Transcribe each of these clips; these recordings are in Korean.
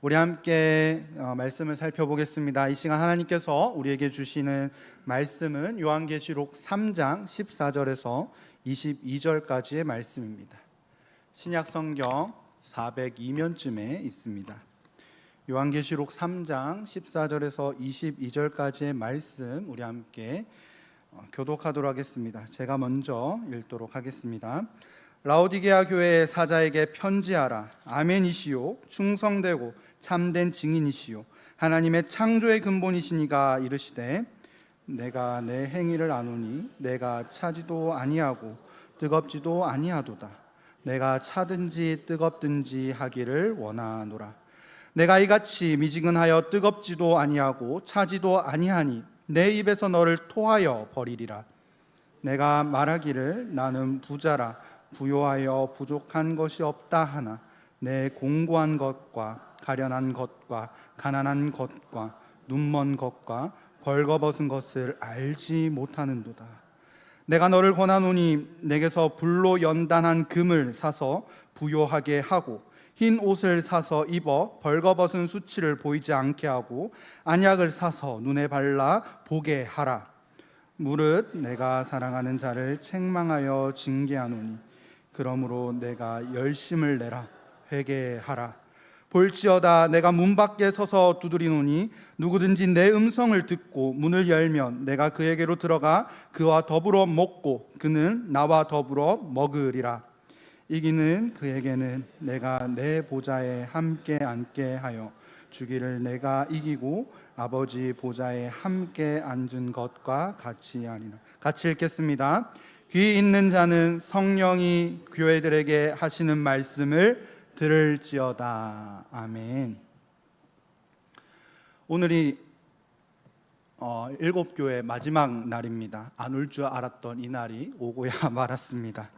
우리 함께 말씀을 살펴보겠습니다. 이 시간 하나님께서 우리에게 주시는 말씀은 요한계시록 3장 14절에서 22절까지의 말씀입니다. 신약 성경 402면쯤에 있습니다. 요한계시록 3장 14절에서 22절까지의 말씀 우리 함께 교독하도록 하겠습니다. 제가 먼저 읽도록 하겠습니다. 라오디게아 교회의 사자에게 편지하라. 아멘이시요 충성되고 참된 증인이시요 하나님의 창조의 근본이시니가 이르시되 내가 내 행위를 아노니 내가 차지도 아니하고 뜨겁지도 아니하도다. 내가 차든지 뜨겁든지 하기를 원하노라. 내가 이같이 미지근하여 뜨겁지도 아니하고 차지도 아니하니 내 입에서 너를 토하여 버리리라. 내가 말하기를 나는 부자라 부요하여 부족한 것이 없다 하나 내 공고한 것과 가련한 것과 가난한 것과 눈먼 것과 벌거벗은 것을 알지 못하는도다. 내가 너를 권하노니 내게서 불로 연단한 금을 사서 부요하게 하고 흰 옷을 사서 입어 벌거벗은 수치를 보이지 않게 하고 안약을 사서 눈에 발라 보게 하라. 무릇 내가 사랑하는 자를 책망하여 징계하노니 그러므로 내가 열심을 내라. 회개하라. 볼지어다 내가 문 밖에 서서 두드리노니 누구든지 내 음성을 듣고 문을 열면 내가 그에게로 들어가 그와 더불어 먹고 그는 나와 더불어 먹으리라. 이기는 그에게는 내가 내 보좌에 함께 앉게 하여 주기를 내가 이기고 아버지 보좌에 함께 앉은 것과 같이 하리라. 같이 읽겠습니다. 귀 있는 자는 성령이 교회들에게 하시는 말씀을 들을지어다. 아멘. 오늘이 일곱 교회 마지막 날입니다. 안 올 줄 알았던 이 날이 오고야 말았습니다.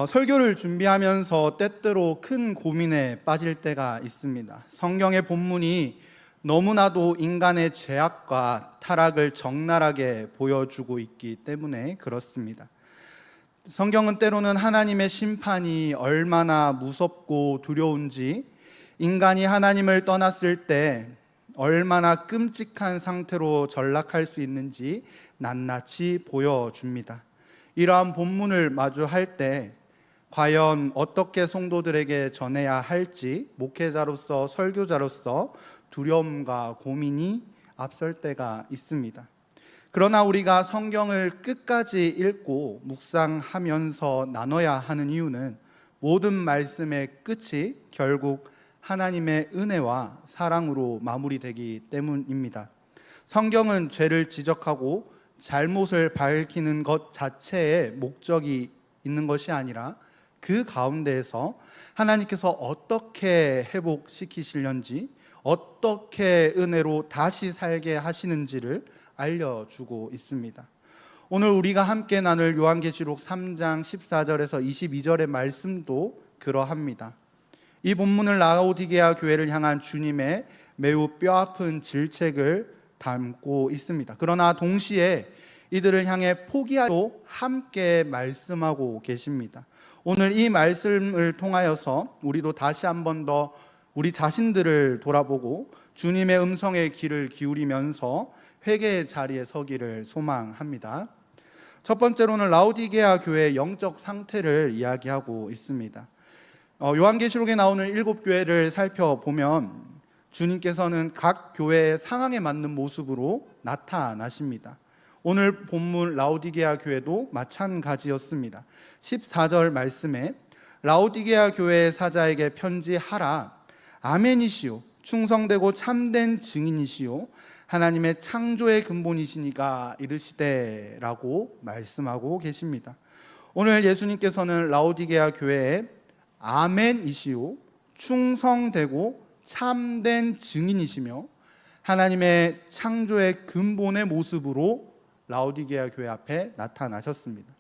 설교를 준비하면서 때때로 큰 고민에 빠질 때가 있습니다. 성경의 본문이 너무나도 인간의 죄악과 타락을 적나라하게 보여주고 있기 때문에 그렇습니다. 성경은 때로는 하나님의 심판이 얼마나 무섭고 두려운지, 인간이 하나님을 떠났을 때 얼마나 끔찍한 상태로 전락할 수 있는지 낱낱이 보여줍니다. 이러한 본문을 마주할 때 과연 어떻게 성도들에게 전해야 할지 목회자로서 설교자로서 두려움과 고민이 앞설 때가 있습니다. 그러나 우리가 성경을 끝까지 읽고 묵상하면서 나눠야 하는 이유는 모든 말씀의 끝이 결국 하나님의 은혜와 사랑으로 마무리되기 때문입니다. 성경은 죄를 지적하고 잘못을 밝히는 것 자체에 목적이 있는 것이 아니라 그 가운데에서 하나님께서 어떻게 회복시키시려는지, 어떻게 은혜로 다시 살게 하시는지를 알려주고 있습니다. 오늘 우리가 함께 나눌 요한계시록 3장 14절에서 22절의 말씀도 그러합니다. 이 본문을 라오디게아 교회를 향한 주님의 매우 뼈아픈 질책을 담고 있습니다. 그러나 동시에 이들을 향해 포기하고 함께 말씀하고 계십니다. 오늘 이 말씀을 통하여서 우리도 다시 한 번 더 우리 자신들을 돌아보고 주님의 음성에 귀를 기울이면서 회개의 자리에 서기를 소망합니다. 첫 번째로는 라오디게아 교회의 영적 상태를 이야기하고 있습니다. 요한계시록에 나오는 7교회를 살펴보면 주님께서는 각 교회의 상황에 맞는 모습으로 나타나십니다. 오늘 본문 라오디게아 교회도 마찬가지였습니다. 14절 말씀에 라오디게아 교회의 사자에게 편지하라. 아멘이시요 충성되고 참된 증인이시요 하나님의 창조의 근본이시니가 이르시되 라고 말씀하고 계십니다. 오늘 예수님께서는 라오디게아 교회에 아멘이시요 충성되고 참된 증인이시며 하나님의 창조의 근본의 모습으로 라오디게아 교회 앞에 나타나셨습니다.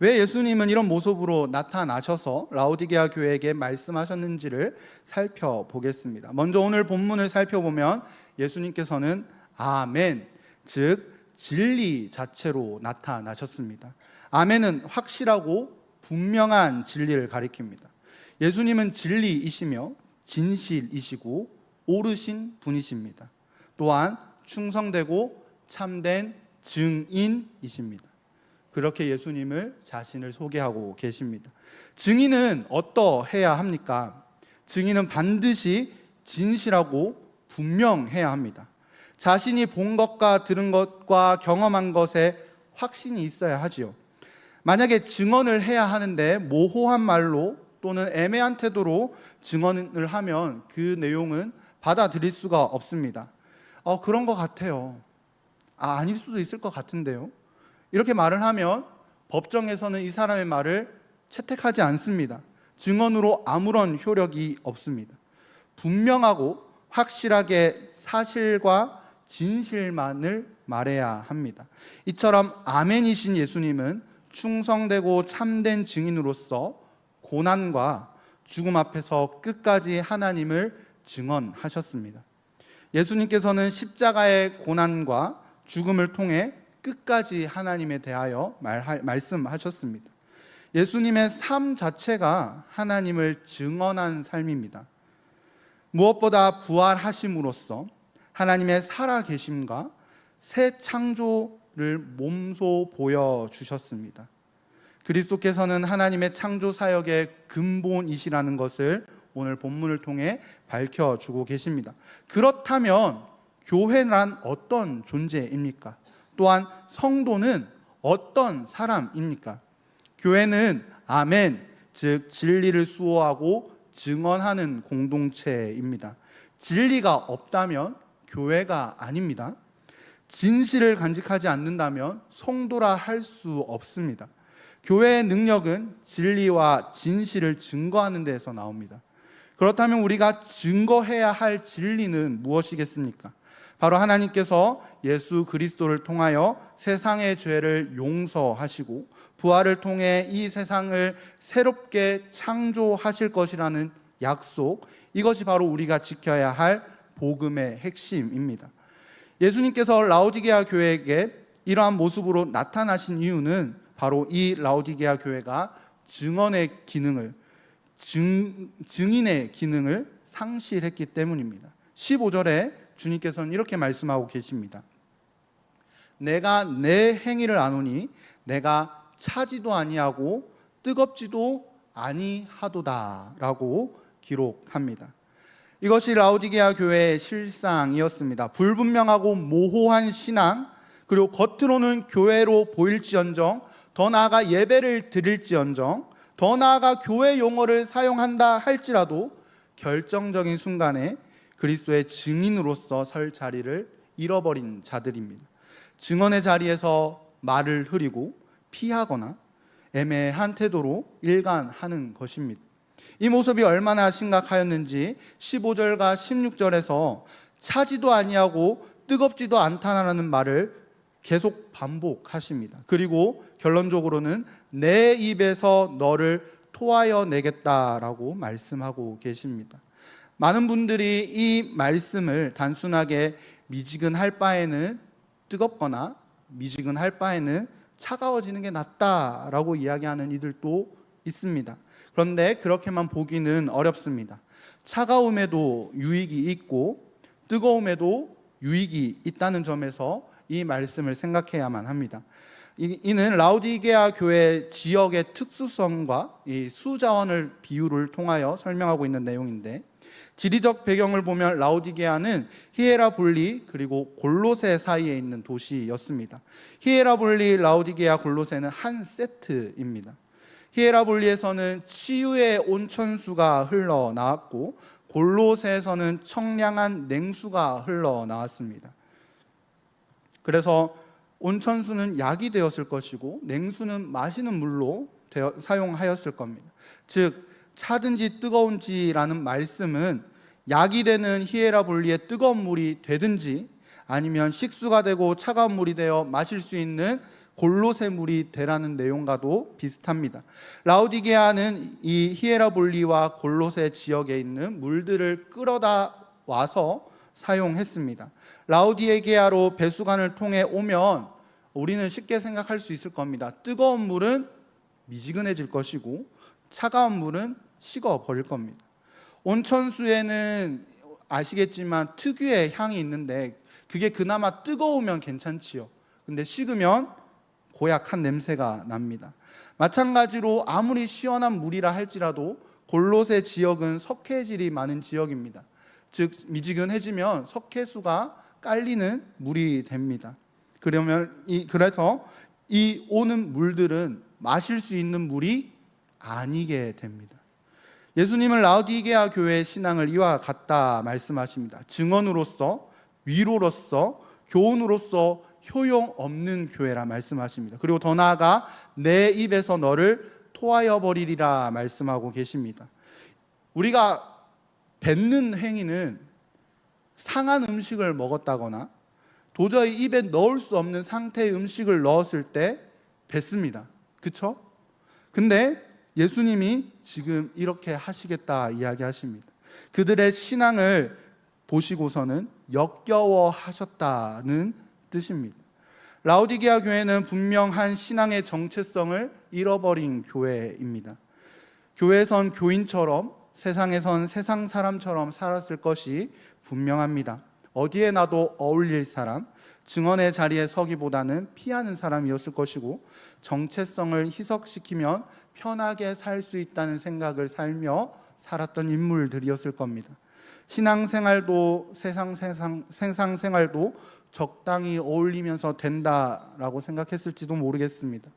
왜 예수님은 이런 모습으로 나타나셔서 라오디게아 교회에게 말씀하셨는지를 살펴보겠습니다. 먼저 오늘 본문을 살펴보면 예수님께서는 아멘, 즉 진리 자체로 나타나셨습니다. 아멘은 확실하고 분명한 진리를 가리킵니다. 예수님은 진리이시며 진실이시고 옳으신 분이십니다. 또한 충성되고 참된 증인이십니다. 그렇게 예수님을 자신을 소개하고 계십니다. 증인은 어떠해야 합니까? 증인은 반드시 진실하고 분명해야 합니다. 자신이 본 것과 들은 것과 경험한 것에 확신이 있어야 하지요. 만약에 증언을 해야 하는데 모호한 말로 또는 애매한 태도로 증언을 하면 그 내용은 받아들일 수가 없습니다. 그런 것 같아요. 아닐 수도 있을 것 같은데요. 이렇게 말을 하면 법정에서는 이 사람의 말을 채택하지 않습니다. 증언으로 아무런 효력이 없습니다. 분명하고 확실하게 사실과 진실만을 말해야 합니다. 이처럼 아멘이신 예수님은 충성되고 참된 증인으로서 고난과 죽음 앞에서 끝까지 하나님을 증언하셨습니다. 예수님께서는 십자가의 고난과 죽음을 통해 끝까지 하나님에 대하여 말씀하셨습니다. 예수님의 삶 자체가 하나님을 증언한 삶입니다. 무엇보다 부활하심으로써 하나님의 살아계심과 새 창조를 몸소 보여주셨습니다. 그리스도께서는 하나님의 창조 사역의 근본이시라는 것을 오늘 본문을 통해 밝혀주고 계십니다. 그렇다면 교회란 어떤 존재입니까? 또한 성도는 어떤 사람입니까? 교회는 아멘, 즉 진리를 수호하고 증언하는 공동체입니다. 진리가 없다면 교회가 아닙니다. 진실을 간직하지 않는다면 성도라 할 수 없습니다. 교회의 능력은 진리와 진실을 증거하는 데에서 나옵니다. 그렇다면 우리가 증거해야 할 진리는 무엇이겠습니까? 바로 하나님께서 예수 그리스도를 통하여 세상의 죄를 용서하시고 부활을 통해 이 세상을 새롭게 창조하실 것이라는 약속, 이것이 바로 우리가 지켜야 할 복음의 핵심입니다. 예수님께서 라오디게아 교회에게 이러한 모습으로 나타나신 이유는 바로 이 라오디게아 교회가 증언의 기능을, 증인의 기능을 상실했기 때문입니다. 15절에 주님께서는 이렇게 말씀하고 계십니다. 내가 내 행위를 아노니 내가 차지도 아니하고 뜨겁지도 아니하도다 라고 기록합니다. 이것이 라오디게아 교회의 실상이었습니다. 불분명하고 모호한 신앙, 그리고 겉으로는 교회로 보일지언정, 더 나아가 예배를 드릴지언정, 더 나아가 교회 용어를 사용한다 할지라도 결정적인 순간에 그리스도의 증인으로서 설 자리를 잃어버린 자들입니다. 증언의 자리에서 말을 흐리고 피하거나 애매한 태도로 일관하는 것입니다. 이 모습이 얼마나 심각하였는지 15절과 16절에서 차지도 아니하고 뜨겁지도 않다라는 말을 계속 반복하십니다. 그리고 결론적으로는 내 입에서 너를 토하여 내겠다라고 말씀하고 계십니다. 많은 분들이 이 말씀을 단순하게 미지근할 바에는 뜨겁거나 미지근할 바에는 차가워지는 게 낫다라고 이야기하는 이들도 있습니다. 그런데 그렇게만 보기는 어렵습니다. 차가움에도 유익이 있고 뜨거움에도 유익이 있다는 점에서 이 말씀을 생각해야만 합니다. 이는 라오디게아 교회 지역의 특수성과 이 수자원을 비유를 통하여 설명하고 있는 내용인데, 지리적 배경을 보면 라오디게아는 히에라볼리 그리고 골로새 사이에 있는 도시였습니다. 히에라볼리, 라오디게아, 골로새는 한 세트입니다. 히에라볼리에서는 치유의 온천수가 흘러나왔고 골로새에서는 청량한 냉수가 흘러나왔습니다. 그래서 온천수는 약이 되었을 것이고 냉수는 마시는 물로 사용하였을 겁니다. 즉 차든지 뜨거운지라는 말씀은 약이 되는 히에라볼리의 뜨거운 물이 되든지 아니면 식수가 되고 차가운 물이 되어 마실 수 있는 골로새 물이 되라는 내용과도 비슷합니다. 라오디게아는 이 히에라볼리와 골로새 지역에 있는 물들을 끌어다 와서 사용했습니다. 라오디게아로 배수관을 통해 오면 우리는 쉽게 생각할 수 있을 겁니다. 뜨거운 물은 미지근해질 것이고 차가운 물은 식어버릴 겁니다. 온천수에는 아시겠지만 특유의 향이 있는데 그게 그나마 뜨거우면 괜찮지요. 근데 식으면 고약한 냄새가 납니다. 마찬가지로 아무리 시원한 물이라 할지라도 골로새 지역은 석회질이 많은 지역입니다. 즉 미지근해지면 석회수가 깔리는 물이 됩니다. 그래서 이 오는 물들은 마실 수 있는 물이 아니게 됩니다. 예수님은 라오디게아 교회의 신앙을 이와 같다 말씀하십니다. 증언으로서, 위로로서, 교훈으로서 효용없는 교회라 말씀하십니다. 그리고 더 나아가 내 입에서 너를 토하여 버리리라 말씀하고 계십니다. 우리가 뱉는 행위는 상한 음식을 먹었다거나 도저히 입에 넣을 수 없는 상태의 음식을 넣었을 때 뱉습니다. 그렇죠? 근데 예수님이 지금 이렇게 하시겠다 이야기하십니다. 그들의 신앙을 보시고서는 역겨워 하셨다는 뜻입니다. 라오디게아 교회는 분명한 신앙의 정체성을 잃어버린 교회입니다. 교회에선 교인처럼, 세상에선 세상 사람처럼 살았을 것이 분명합니다. 어디에 나도 어울릴 사람, 증언의 자리에 서기보다는 피하는 사람이었을 것이고, 정체성을 희석시키면 편하게 살 수 있다는 생각을 살며 살았던 인물들이었을 겁니다. 신앙생활도 세상 생활도 적당히 어울리면서 된다라고 생각했을지도 모르겠습니다.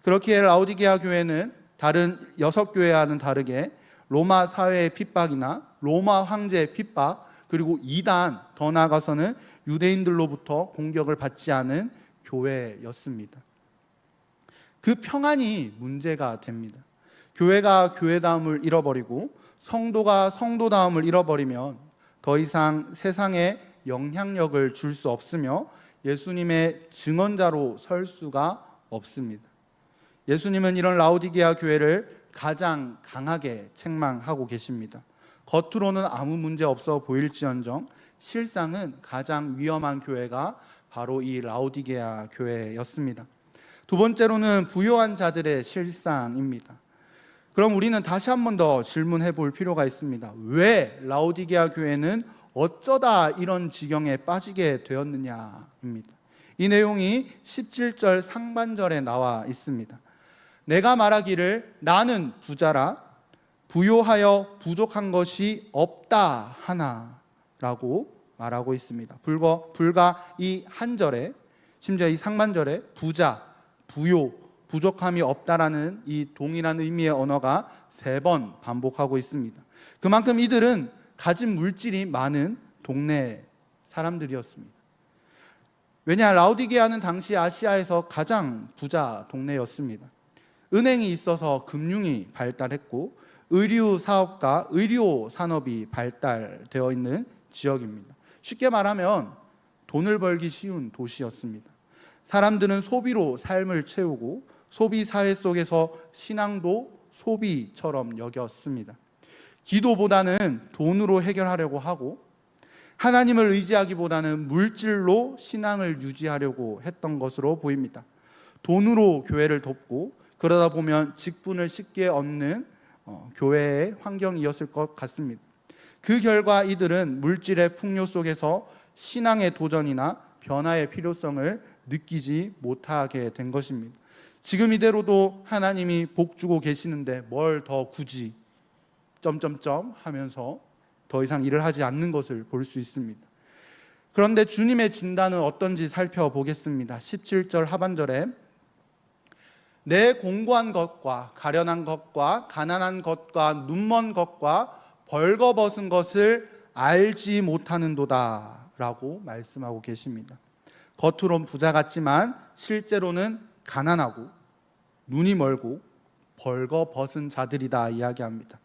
그렇기에 라오디게아 교회는 다른 6교회와는 다르게 로마 사회의 핍박이나 로마 황제의 핍박, 그리고 이단, 더 나아가서는 유대인들로부터 공격을 받지 않은 교회였습니다. 그 평안이 문제가 됩니다. 교회가 교회다움을 잃어버리고 성도가 성도다움을 잃어버리면 더 이상 세상에 영향력을 줄 수 없으며 예수님의 증언자로 설 수가 없습니다. 예수님은 이런 라오디게아 교회를 가장 강하게 책망하고 계십니다. 겉으로는 아무 문제 없어 보일지언정 실상은 가장 위험한 교회가 바로 이 라오디게아 교회였습니다. 두 번째로는 부요한 자들의 실상입니다. 그럼 우리는 다시 한 번 더 질문해 볼 필요가 있습니다. 왜 라오디게아 교회는 어쩌다 이런 지경에 빠지게 되었느냐입니다. 이 내용이 17절 상반절에 나와 있습니다. 내가 말하기를 나는 부자라 부요하여 부족한 것이 없다 하나 라고 말하고 있습니다. 불과 이 한 절에, 심지어 이 상반절에 부자, 부요, 부족함이 없다라는 이 동일한 의미의 언어가 3번 반복하고 있습니다. 그만큼 이들은 가진 물질이 많은 동네 사람들이었습니다. 왜냐, 라오디게아는 당시 아시아에서 가장 부자 동네였습니다. 은행이 있어서 금융이 발달했고 의류 사업과 의료 산업이 발달되어 있는 지역입니다. 쉽게 말하면 돈을 벌기 쉬운 도시였습니다. 사람들은 소비로 삶을 채우고 소비 사회 속에서 신앙도 소비처럼 여겼습니다. 기도보다는 돈으로 해결하려고 하고 하나님을 의지하기보다는 물질로 신앙을 유지하려고 했던 것으로 보입니다. 돈으로 교회를 돕고 그러다 보면 직분을 쉽게 얻는 교회의 환경이었을 것 같습니다. 그 결과 이들은 물질의 풍요 속에서 신앙의 도전이나 변화의 필요성을 느끼지 못하게 된 것입니다. 지금 이대로도 하나님이 복 주고 계시는데 뭘 더 굳이 하면서 더 이상 일을 하지 않는 것을 볼 수 있습니다. 그런데 주님의 진단은 어떤지 살펴보겠습니다. 17절 하반절에 내 공고한 것과 가련한 것과 가난한 것과 눈먼 것과 벌거벗은 것을 알지 못하는도다 라고 말씀하고 계십니다. 겉으론 부자 같지만 실제로는 가난하고 눈이 멀고 벌거벗은 자들이다 이야기합니다.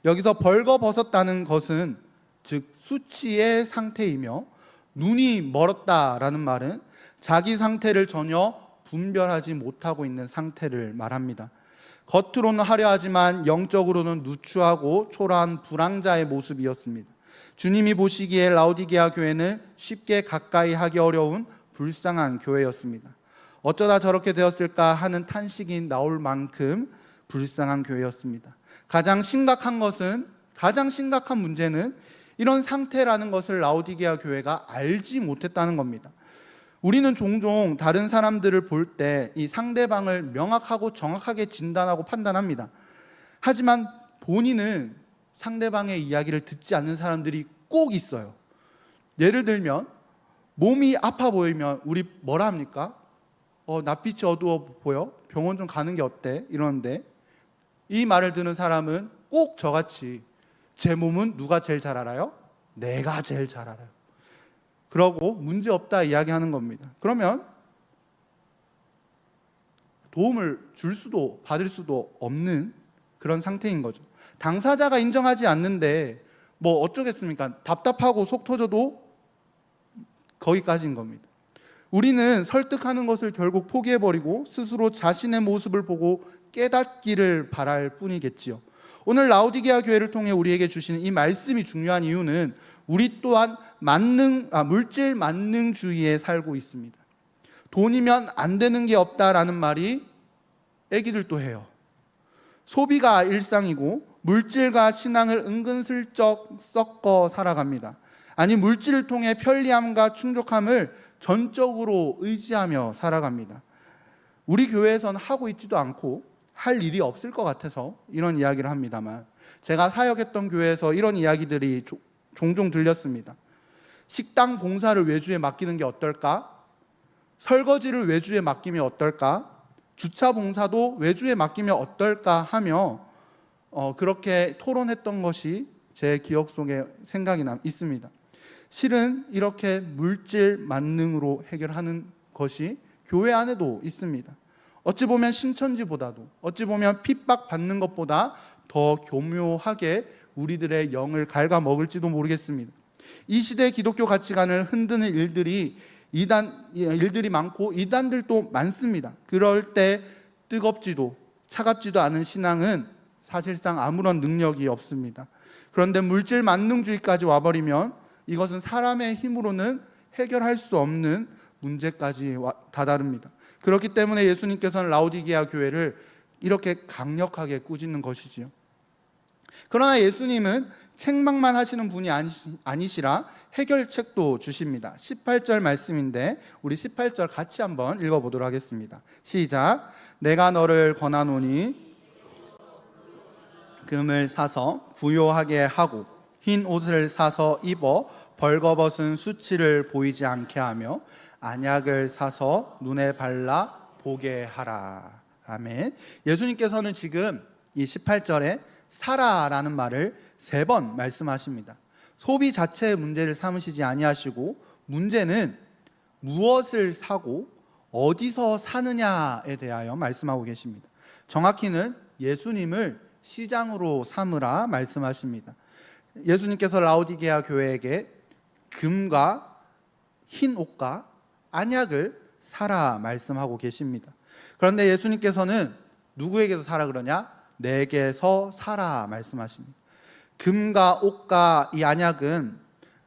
여기서 벌거벗었다는 것은 즉 수치의 상태이며 눈이 멀었다라는 말은 자기 상태를 전혀 분별하지 못하고 있는 상태를 말합니다. 겉으로는 화려하지만 영적으로는 누추하고 초라한 불황자의 모습이었습니다. 주님이 보시기에 라오디게아 교회는 쉽게 가까이 하기 어려운 불쌍한 교회였습니다. 어쩌다 저렇게 되었을까 하는 탄식이 나올 만큼 불쌍한 교회였습니다. 가장 심각한 것은 가장 심각한 문제는 이런 상태라는 것을 라오디게아 교회가 알지 못했다는 겁니다. 우리는 종종 다른 사람들을 볼 때 이 상대방을 명확하고 정확하게 진단하고 판단합니다. 하지만 본인은 상대방의 이야기를 듣지 않는 사람들이 꼭 있어요. 예를 들면 몸이 아파 보이면 우리 뭐라 합니까? 낯빛이 어두워 보여? 병원 좀 가는 게 어때? 이러는데 이 말을 듣는 사람은 꼭 저같이 제 몸은 누가 제일 잘 알아요? 내가 제일 잘 알아요. 그러고 문제없다 이야기하는 겁니다. 그러면 도움을 줄 수도 받을 수도 없는 그런 상태인 거죠. 당사자가 인정하지 않는데 뭐 어쩌겠습니까? 답답하고 속 터져도 거기까지인 겁니다. 우리는 설득하는 것을 결국 포기해버리고 스스로 자신의 모습을 보고 깨닫기를 바랄 뿐이겠지요. 오늘 라오디게아 교회를 통해 우리에게 주시는 이 말씀이 중요한 이유는 우리 또한 물질 만능주의에 살고 있습니다. 돈이면 안 되는 게 없다라는 말이 애기들도 해요. 소비가 일상이고 물질과 신앙을 은근슬쩍 섞어 살아갑니다. 아니, 물질을 통해 편리함과 충족함을 전적으로 의지하며 살아갑니다. 우리 교회에서는 하고 있지도 않고 할 일이 없을 것 같아서 이런 이야기를 합니다만, 제가 사역했던 교회에서 이런 이야기들이 종종 들렸습니다. 식당 봉사를 외주에 맡기는 게 어떨까? 설거지를 외주에 맡기면 어떨까? 주차 봉사도 외주에 맡기면 어떨까 하며 그렇게 토론했던 것이 제 기억 속에 생각이 있습니다. 실은 이렇게 물질 만능으로 해결하는 것이 교회 안에도 있습니다. 어찌 보면 신천지보다도, 어찌 보면 핍박받는 것보다 더 교묘하게 우리들의 영을 갉아먹을지도 모르겠습니다. 이 시대의 기독교 가치관을 흔드는 일들이 많고 이단들도 많습니다. 그럴 때 뜨겁지도 차갑지도 않은 신앙은 사실상 아무런 능력이 없습니다. 그런데 물질 만능주의까지 와버리면 이것은 사람의 힘으로는 해결할 수 없는 문제까지 다다릅니다. 그렇기 때문에 예수님께서는 라오디게아 교회를 이렇게 강력하게 꾸짖는 것이지요. 그러나 예수님은 책망만 하시는 분이 아니시라 해결책도 주십니다. 18절 말씀인데 우리 18절 같이 한번 읽어보도록 하겠습니다. 시작. 내가 너를 권하노니 금을 사서 부요하게 하고 흰 옷을 사서 입어 벌거벗은 수치를 보이지 않게 하며 안약을 사서 눈에 발라 보게 하라. 아멘. 예수님께서는 지금 이 18절에 사라라는 말을 3번 말씀하십니다. 소비 자체의 문제를 삼으시지 아니하시고 문제는 무엇을 사고 어디서 사느냐에 대하여 말씀하고 계십니다. 정확히는 예수님을 시장으로 삼으라 말씀하십니다. 예수님께서 라오디게아 교회에게 금과 흰 옷과 안약을 사라 말씀하고 계십니다. 그런데 예수님께서는 누구에게서 사라 그러냐? 내게서 사라 말씀하십니다. 금과 옷과 이 안약은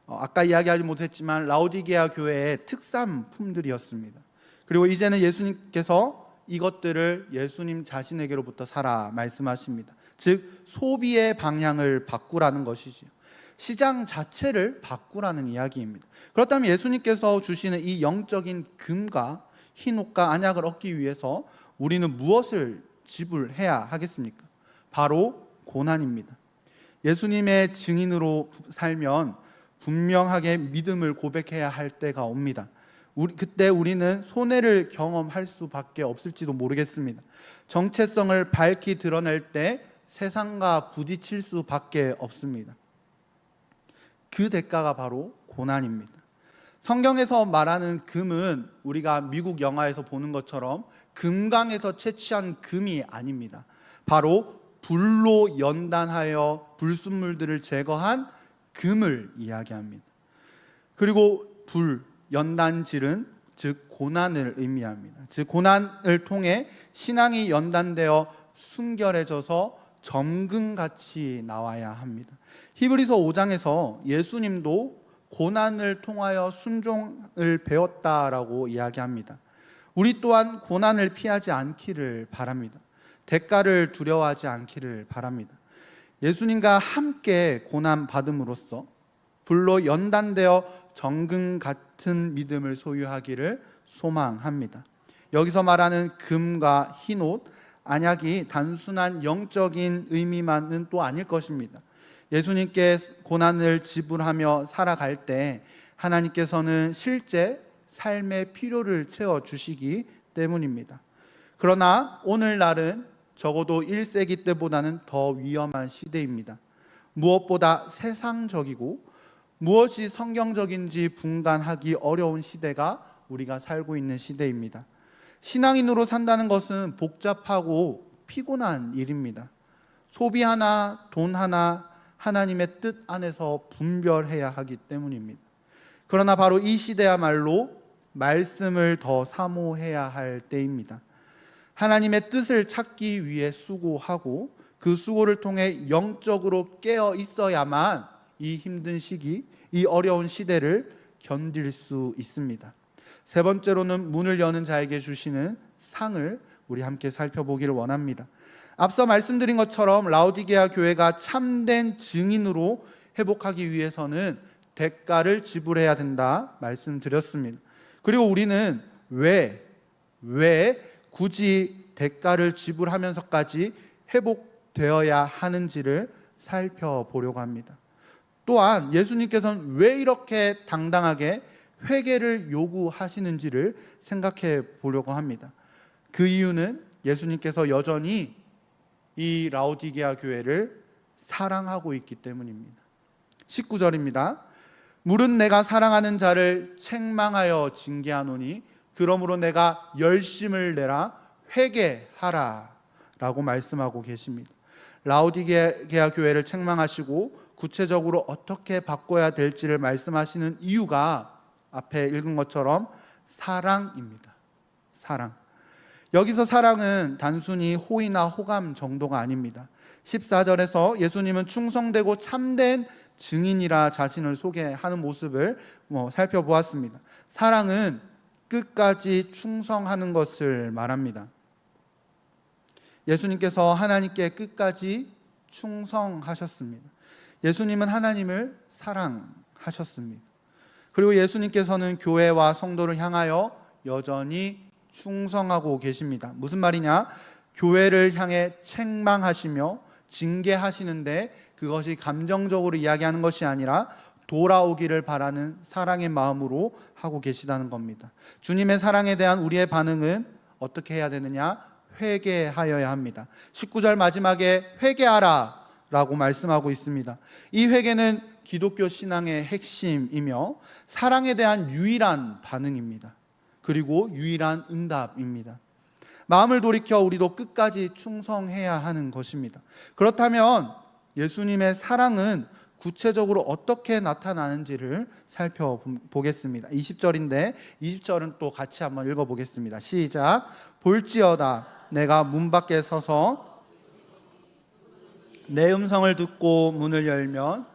아까 이야기하지 못했지만 라오디게아 교회의 특산품들이었습니다. 그리고 이제는 예수님께서 이것들을 예수님 자신에게로부터 사라 말씀하십니다. 즉 소비의 방향을 바꾸라는 것이지요. 시장 자체를 바꾸라는 이야기입니다. 그렇다면 예수님께서 주시는 이 영적인 금과 흰 옷과 안약을 얻기 위해서 우리는 무엇을 지불해야 하겠습니까? 바로 고난입니다. 예수님의 증인으로 살면 분명하게 믿음을 고백해야 할 때가 옵니다. 그때 우리는 손해를 경험할 수밖에 없을지도 모르겠습니다. 정체성을 밝히 드러낼 때 세상과 부딪힐 수밖에 없습니다. 그 대가가 바로 고난입니다. 성경에서 말하는 금은 우리가 미국 영화에서 보는 것처럼 금강에서 채취한 금이 아닙니다. 바로 불로 연단하여 불순물들을 제거한 금을 이야기합니다. 그리고 연단질은 즉 고난을 의미합니다. 즉 고난을 통해 신앙이 연단되어 순결해져서 점금같이 나와야 합니다. 히브리서 5장에서 예수님도 고난을 통하여 순종을 배웠다라고 이야기합니다. 우리 또한 고난을 피하지 않기를 바랍니다. 대가를 두려워하지 않기를 바랍니다. 예수님과 함께 고난 받음으로써 불로 연단되어 정금 같은 믿음을 소유하기를 소망합니다. 여기서 말하는 금과 흰옷, 안약이 단순한 영적인 의미만은 또 아닐 것입니다. 예수님께 고난을 지불하며 살아갈 때 하나님께서는 실제 삶의 필요를 채워주시기 때문입니다. 그러나 오늘날은 적어도 1세기 때보다는 더 위험한 시대입니다. 무엇보다 세상적이고 무엇이 성경적인지 분간하기 어려운 시대가 우리가 살고 있는 시대입니다. 신앙인으로 산다는 것은 복잡하고 피곤한 일입니다. 소비 하나, 돈 하나, 하나님의 뜻 안에서 분별해야 하기 때문입니다. 그러나 바로 이 시대야말로 말씀을 더 사모해야 할 때입니다. 하나님의 뜻을 찾기 위해 수고하고 그 수고를 통해 영적으로 깨어 있어야만 이 힘든 시기, 이 어려운 시대를 견딜 수 있습니다. 세 번째로는 문을 여는 자에게 주시는 상을 우리 함께 살펴보기를 원합니다. 앞서 말씀드린 것처럼 라오디게아 교회가 참된 증인으로 회복하기 위해서는 대가를 지불해야 된다 말씀드렸습니다. 그리고 우리는 왜 굳이 대가를 지불하면서까지 회복되어야 하는지를 살펴보려고 합니다. 또한 예수님께서는 왜 이렇게 당당하게 회개를 요구하시는지를 생각해 보려고 합니다. 그 이유는 예수님께서 여전히 이 라오디게아 교회를 사랑하고 있기 때문입니다. 19절입니다. 물은 내가 사랑하는 자를 책망하여 징계하노니 그러므로 내가 열심을 내라 회개하라 라고 말씀하고 계십니다. 라오디게아 교회를 책망하시고 구체적으로 어떻게 바꿔야 될지를 말씀하시는 이유가 앞에 읽은 것처럼 사랑입니다. 사랑. 여기서 사랑은 단순히 호의나 호감 정도가 아닙니다. 14절에서 예수님은 충성되고 참된 증인이라 자신을 소개하는 모습을 살펴보았습니다. 사랑은 끝까지 충성하는 것을 말합니다. 예수님께서 하나님께 끝까지 충성하셨습니다. 예수님은 하나님을 사랑하셨습니다. 그리고 예수님께서는 교회와 성도를 향하여 여전히 충성하고 계십니다. 무슨 말이냐? 교회를 향해 책망하시며 징계하시는데 그것이 감정적으로 이야기하는 것이 아니라 돌아오기를 바라는 사랑의 마음으로 하고 계시다는 겁니다. 주님의 사랑에 대한 우리의 반응은 어떻게 해야 되느냐? 회개하여야 합니다. 19절 마지막에 회개하라 라고 말씀하고 있습니다. 이 회개는 기독교 신앙의 핵심이며 사랑에 대한 유일한 반응입니다. 그리고 유일한 응답입니다. 마음을 돌이켜 우리도 끝까지 충성해야 하는 것입니다. 그렇다면 예수님의 사랑은 구체적으로 어떻게 나타나는지를 살펴보겠습니다. 20절인데 20절은 또 같이 한번 읽어보겠습니다. 시작. 볼지어다 내가 문 밖에 서서 내 음성을 듣고 문을 열면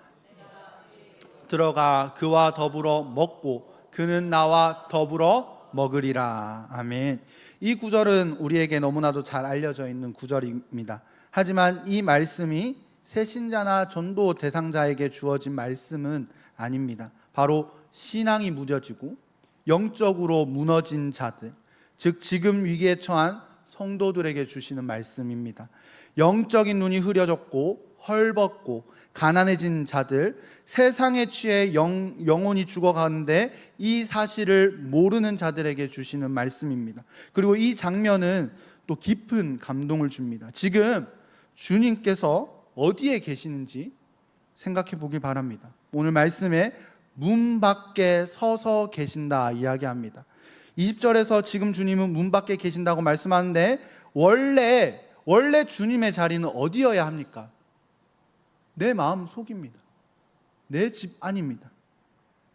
들어가 그와 더불어 먹고 그는 나와 더불어 먹으리라. 아멘. 이 구절은 우리에게 너무나도 잘 알려져 있는 구절입니다. 하지만 이 말씀이 새신자나 전도 대상자에게 주어진 말씀은 아닙니다. 바로 신앙이 무뎌지고 영적으로 무너진 자들, 즉 지금 위기에 처한 성도들에게 주시는 말씀입니다. 영적인 눈이 흐려졌고 헐벗고 가난해진 자들, 세상에 취해 영혼이 죽어가는데 이 사실을 모르는 자들에게 주시는 말씀입니다. 그리고 이 장면은 또 깊은 감동을 줍니다. 지금 주님께서 어디에 계시는지 생각해 보길 바랍니다. 오늘 말씀에 문 밖에 서서 계신다 이야기합니다. 20절에서 지금 주님은 문 밖에 계신다고 말씀하는데 원래 주님의 자리는 어디여야 합니까? 내 마음 속입니다. 내 집 안입니다.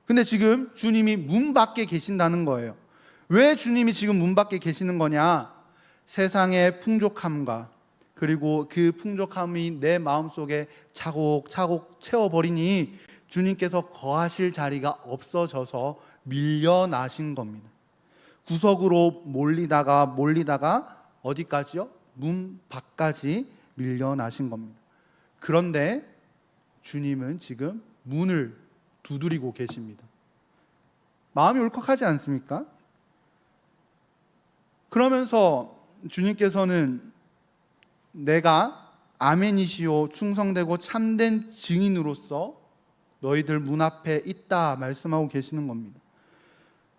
근데 지금 주님이 문 밖에 계신다는 거예요. 왜 주님이 지금 문 밖에 계시는 거냐? 세상의 풍족함과 그리고 그 풍족함이 내 마음속에 차곡차곡 채워버리니 주님께서 거하실 자리가 없어져서 밀려나신 겁니다. 구석으로 몰리다가 어디까지요? 문 밖까지 밀려나신 겁니다. 그런데 주님은 지금 문을 두드리고 계십니다. 마음이 울컥하지 않습니까? 그러면서 주님께서는 내가 아멘이시오 충성되고 참된 증인으로서 너희들 문 앞에 있다 말씀하고 계시는 겁니다.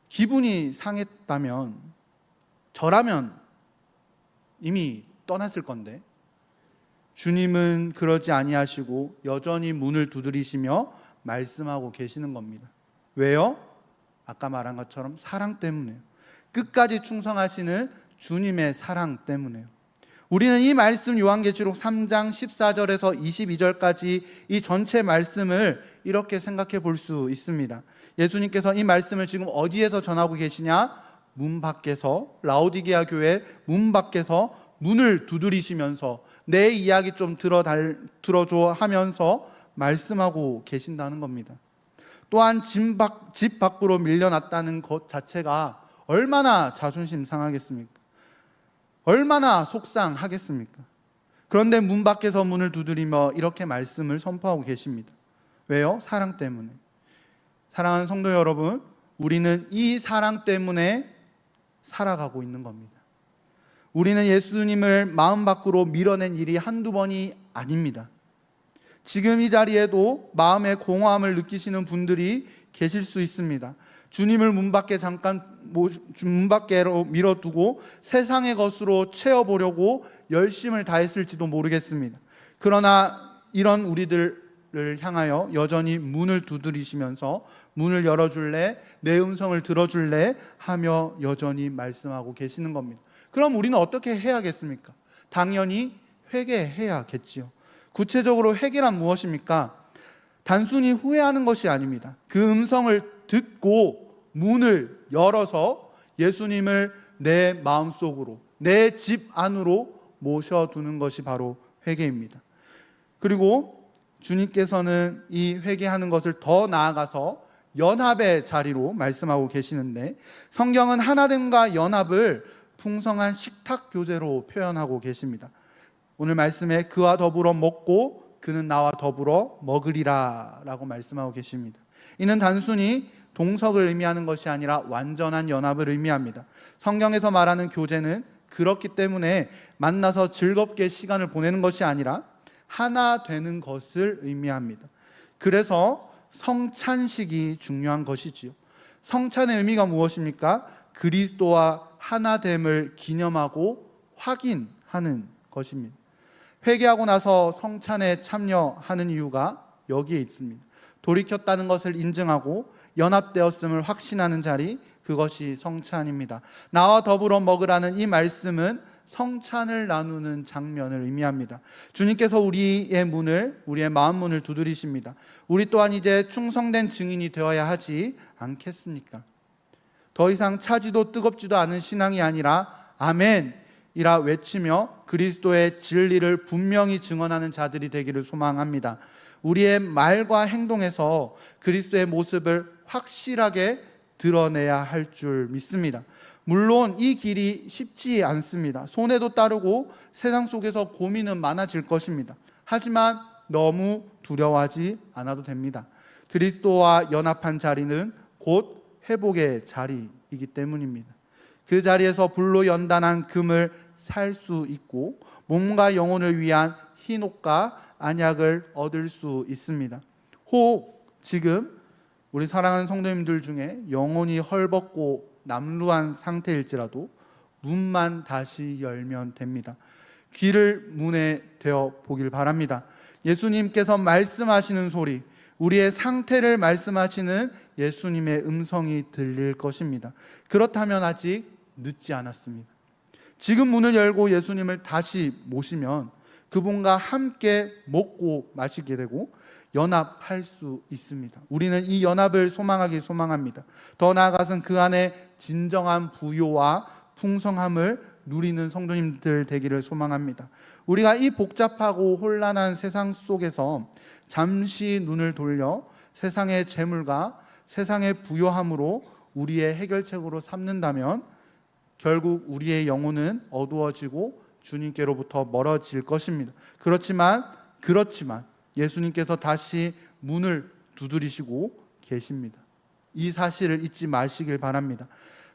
기분이 상했다면 저라면 이미 떠났을 건데 주님은 그러지 아니하시고 여전히 문을 두드리시며 말씀하고 계시는 겁니다. 왜요? 아까 말한 것처럼 사랑 때문에요. 끝까지 충성하시는 주님의 사랑 때문에요. 우리는 이 말씀 요한계시록 3장 14절에서 22절까지 이 전체 말씀을 이렇게 생각해 볼 수 있습니다. 예수님께서 이 말씀을 지금 어디에서 전하고 계시냐? 문 밖에서, 라오디게아 교회 문 밖에서 문을 두드리시면서 내 이야기 좀 들어줘 하면서 말씀하고 계신다는 겁니다. 또한 집 밖으로 밀려났다는 것 자체가 얼마나 자존심 상하겠습니까? 얼마나 속상하겠습니까? 그런데 문 밖에서 문을 두드리며 이렇게 말씀을 선포하고 계십니다. 왜요? 사랑 때문에. 사랑하는 성도 여러분, 우리는 이 사랑 때문에 살아가고 있는 겁니다. 우리는 예수님을 마음 밖으로 밀어낸 일이 한두 번이 아닙니다. 지금 이 자리에도 마음의 공허함을 느끼시는 분들이 계실 수 있습니다. 주님을 문 밖에로 밀어두고 세상의 것으로 채워보려고 열심을 다했을지도 모르겠습니다. 그러나 이런 우리들을 향하여 여전히 문을 두드리시면서 문을 열어줄래? 내 음성을 들어줄래? 하며 여전히 말씀하고 계시는 겁니다. 그럼 우리는 어떻게 해야겠습니까? 당연히 회개해야겠지요. 구체적으로 회개란 무엇입니까? 단순히 후회하는 것이 아닙니다. 그 음성을 듣고 문을 열어서 예수님을 내 마음속으로, 내 집 안으로 모셔두는 것이 바로 회개입니다. 그리고 주님께서는 이 회개하는 것을 더 나아가서 연합의 자리로 말씀하고 계시는데, 성경은 하나됨과 연합을 풍성한 식탁 교제로 표현하고 계십니다. 오늘 말씀에 그와 더불어 먹고 그는 나와 더불어 먹으리라 라고 말씀하고 계십니다. 이는 단순히 동석을 의미하는 것이 아니라 완전한 연합을 의미합니다. 성경에서 말하는 교제는 그렇기 때문에 만나서 즐겁게 시간을 보내는 것이 아니라 하나 되는 것을 의미합니다. 그래서 성찬식이 중요한 것이지요. 성찬의 의미가 무엇입니까? 그리스도와 하나됨을 기념하고 확인하는 것입니다. 회개하고 나서 성찬에 참여하는 이유가 여기에 있습니다. 돌이켰다는 것을 인증하고 연합되었음을 확신하는 자리, 그것이 성찬입니다. 나와 더불어 먹으라는 이 말씀은 성찬을 나누는 장면을 의미합니다. 주님께서 우리의 문을, 우리의 마음 문을 두드리십니다. 우리 또한 이제 충성된 증인이 되어야 하지 않겠습니까? 더 이상 차지도 뜨겁지도 않은 신앙이 아니라 아멘이라 외치며 그리스도의 진리를 분명히 증언하는 자들이 되기를 소망합니다. 우리의 말과 행동에서 그리스도의 모습을 확실하게 드러내야 할 줄 믿습니다. 물론 이 길이 쉽지 않습니다. 손해도 따르고 세상 속에서 고민은 많아질 것입니다. 하지만 너무 두려워하지 않아도 됩니다. 그리스도와 연합한 자리는 곧 회복의 자리이기 때문입니다. 그 자리에서 불로 연단한 금을 살 수 있고 몸과 영혼을 위한 흰옷과 안약을 얻을 수 있습니다. 혹 지금 우리 사랑하는 성도님들 중에 영혼이 헐벗고 남루한 상태일지라도 문만 다시 열면 됩니다. 귀를 문에 대어 보길 바랍니다. 예수님께서 말씀하시는 소리, 우리의 상태를 말씀하시는 예수님의 음성이 들릴 것입니다. 그렇다면 아직 늦지 않았습니다. 지금 문을 열고 예수님을 다시 모시면 그분과 함께 먹고 마시게 되고 연합할 수 있습니다. 우리는 이 연합을 소망합니다. 더 나아가서는 그 안에 진정한 부요와 풍성함을 누리는 성도님들 되기를 소망합니다. 우리가 이 복잡하고 혼란한 세상 속에서 잠시 눈을 돌려 세상의 재물과 세상의 부요함으로 우리의 해결책으로 삼는다면 결국 우리의 영혼은 어두워지고 주님께로부터 멀어질 것입니다. 그렇지만 그렇지만 예수님께서 다시 문을 두드리시고 계십니다. 이 사실을 잊지 마시길 바랍니다.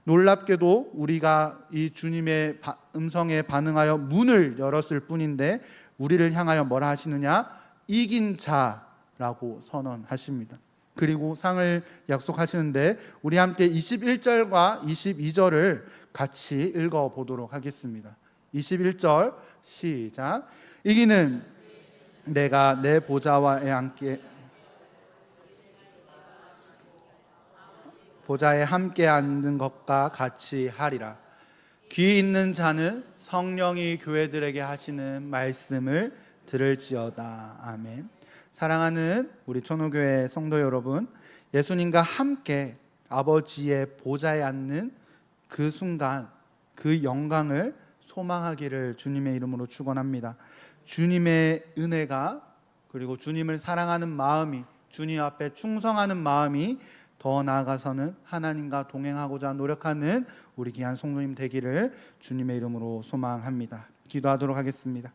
놀랍게도 우리가 이 주님의 음성에 반응하여 문을 열었을 뿐인데 우리를 향하여 뭐라 하시느냐? 이긴 자라고 선언하십니다. 그리고 상을 약속하시는데 우리 함께 21절과 22절을 같이 읽어보도록 하겠습니다. 21절 시작. 이기는 내가 내 보좌와 보좌에 함께 앉는 것과 같이 하리라. 귀 있는 자는 성령이 교회들에게 하시는 말씀을 들을지어다. 아멘. 사랑하는 우리 천호교회 성도 여러분, 예수님과 함께 아버지의 보좌에 앉는 그 순간, 그 영광을 소망하기를 주님의 이름으로 축원합니다. 주님의 은혜가, 그리고 주님을 사랑하는 마음이, 주님 앞에 충성하는 마음이 더 나아가서는 하나님과 동행하고자 노력하는 우리 귀한 성도님 되기를 주님의 이름으로 소망합니다. 기도하도록 하겠습니다.